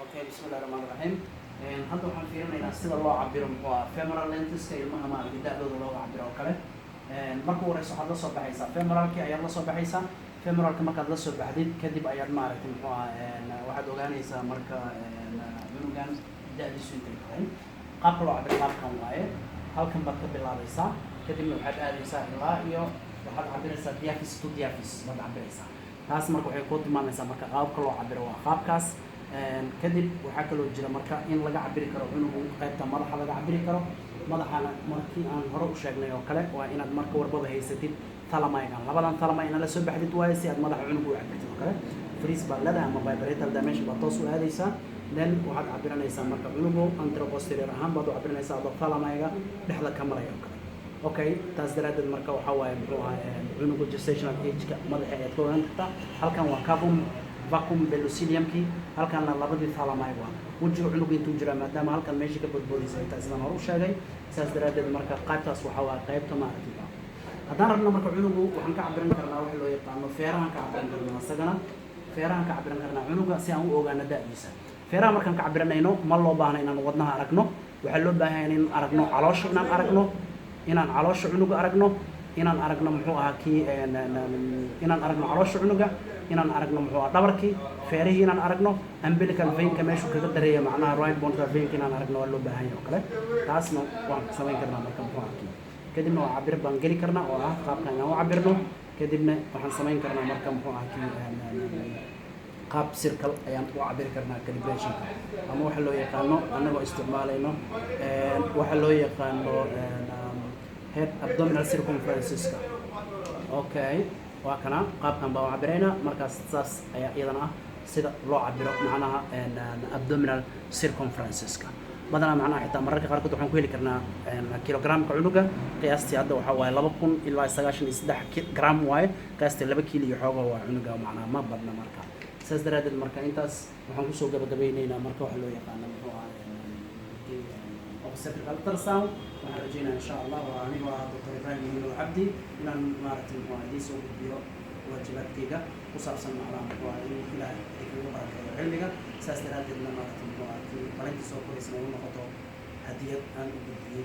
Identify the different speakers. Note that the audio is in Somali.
Speaker 1: Okay, bismillahirrahmanirrahim. Hadda waxaan fiirinaynaa sida loo cabiro femoral length-ka ilmaha maaragtay da'dooda loo cabiro oo kale. Marka horeysa waxaad la soo baxaysaa femoralki ayaad la soo baxaysaa. Femoralka markaad la soo baxdid kadib ayaad maaragtay waxaad ogaanaysaa marka cunugan da'diisu intay tahay. Qaabka loo cabiro qaabkan waaye. Halkan baad ka bilaabaysaa kadibna waxaad aadaysaa ilaa iyo waxaad cabiraysaa diaphragm to diaphragm baad cabiraysaa. taas marka waxay ku tilmaamaysaa marka qaabka loo cabiro waa qaabkaas. kadib waxaa kaloo jira marka in laga cabiri karo cunugu qaybta madaxa laga cabiri karo madaxana markii aan hore u sheegnay oo kale waa inaad marka warbaba haysatid talamaygan labadan talamay inaad la soo baxdid waaye si aad madaxa cunugu u cabirtid oo kale freeze baa leedahay ama vibrator dimension baa toos u aadaysaa then waxaad cabiranaysaa marka cunugu anteroposterior ahaan baad u cabiranaysaa adoo talamayga dhexda ka maraya oo kale okay taas daraadeed marka waxaa waaye muxuu ahaa cunugu gestational age-ka madaxa ayaad ka ogaan kartaa halkan waa cavum vacuum velociliumki halkaana labadii thalamay waa wajiga cunuga intuu jiraa maadaama halkan meeshii ka badboodaysa ay tahay sidaan hore u sheegay saas daraadeed marka qaybtaas waxaa waa qaybta maaragtay haddaan rabno marka cunugu waxaan ka cabiran karnaa waxa loo yaqaano feerahan ka cabiran karnaa isagana feerahan ka cabiran karnaa cunuga si aan u ogaano da'diisa feeraha markaan ka cabiranayno ma loo baahna inaan wadnaha aragno waxaa loo baahan yahay in aragno caloosha inaan caloosha cunuga aragno inaan aragno muxuu ahaa kii inaan aragno caloosha cunuga inaan aragno muxuu ahaa dhabarkii feerihii inaan aragno umbilical vein-ka meeshu kaga dareeya macnaha right bundle vein-ka inaan aragno waa loo baahan yahay oo kale taasna waan samayn karnaa marka muxuu ahaa kii kadibna waa cabir baan geli karnaa oo ah qaabkan inaan u cabirno kadibna waxaan samayn karnaa marka muxuu ahaa kii qaab circle ayaan u cabiri karnaa calibrationka ama waxa loo yaqaano annagoo isticmaalayno waxa loo yaqaano head abdominal circumferenceska okay waa kana qaabkan baan u cabiraynaa markaas saas ayaa iyadana ah sida loo cabiro macnaha abdominal circumferenceska badanaa macnaha xitaa mararka qaarkood waxaan ku heli karnaa kilogramka cunuga qiyaastii hadda waxaa waaye 2000 ilaa 93 gram waaye qiyaastii 2 kiilo iyo xoogaa waa cunuga macnaha ma badna marka saas daraadeed marka intaas waxaan kusoo gabagabeynaynaa marka waxa loo yaqaano muxuu ahaa obstetrical ultrasound waxaan rajeynaa insha allah waa anigoo ah dr ibrahim mino cabdi inaan maaragtay muxuu ahaa idiin soo gudbiyo waajibaadkayga ku saabsan macnaha muxuu ahaa in ilaah ay kaga barakeeyo cilmiga saas daraadeedna maaragtay muxuu ahaa balantii soo koraysana u noqoto hadiyad aan u gudbiyey